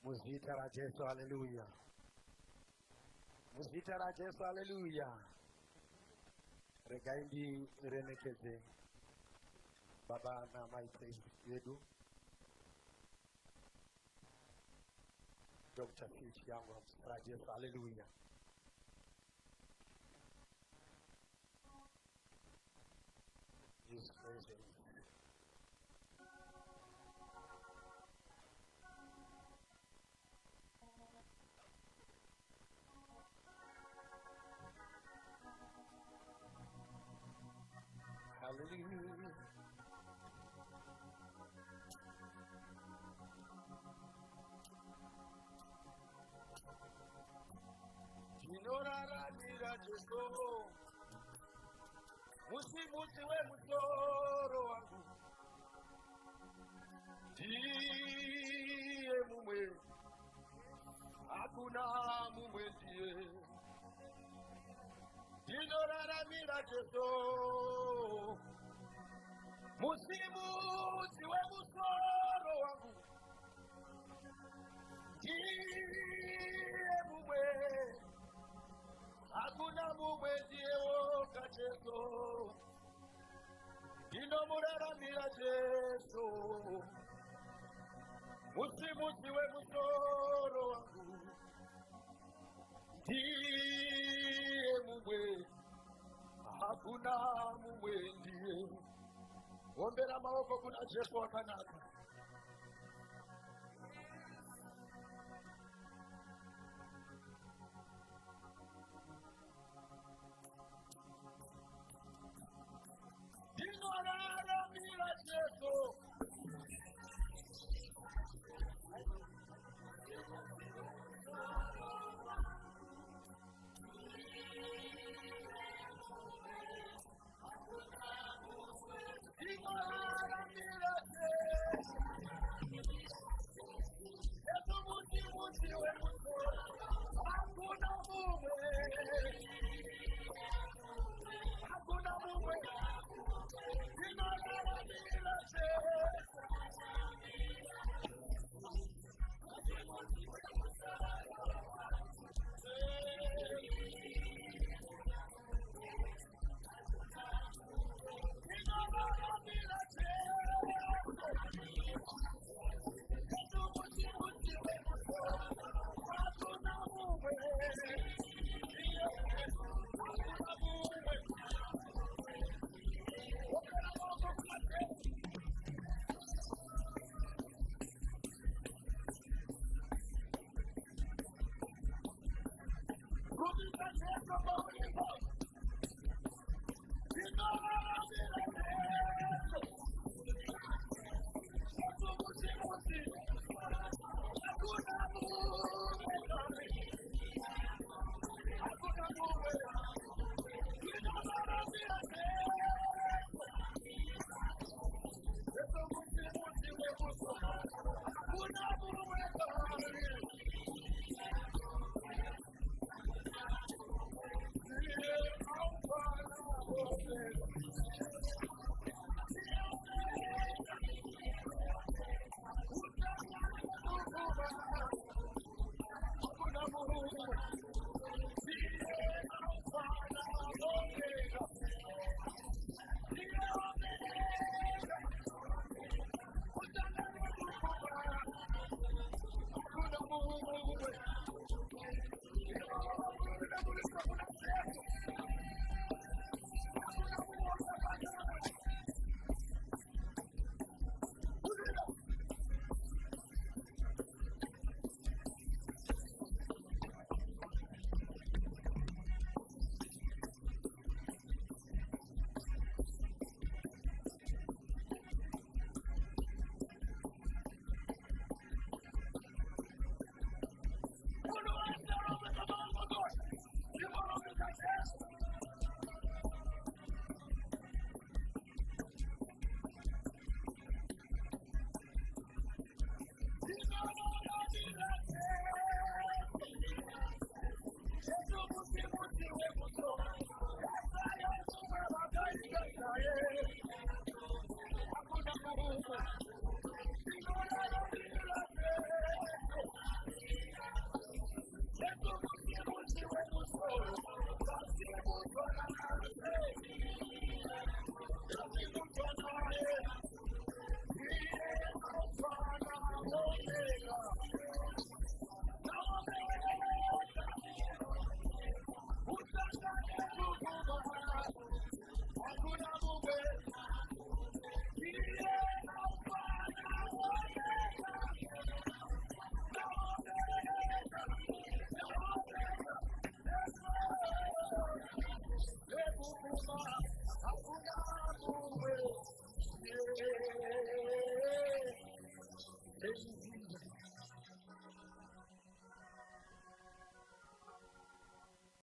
Muzita la Yesu, haleluya. Muzita la Yesu, haleluya. Regaindi renekeze baba na maite yedu Dr. Fish yangu la Yesu, haleluya. His presence. Hallelujah. Jinora mira Yesu. Musi we musoro wangu. Ndiye mume. Hakuna mume ndiye. Jinora mira Yesu. Musi we musoro wangu. Ndiye mume. Hakuna mume ndiye woka Yesu. Inomurara mira Yesu. Musi we musoro wangu. Ndiye mume. Hakuna mume ndiye. Ombera maoko kuna Yesu akanaka.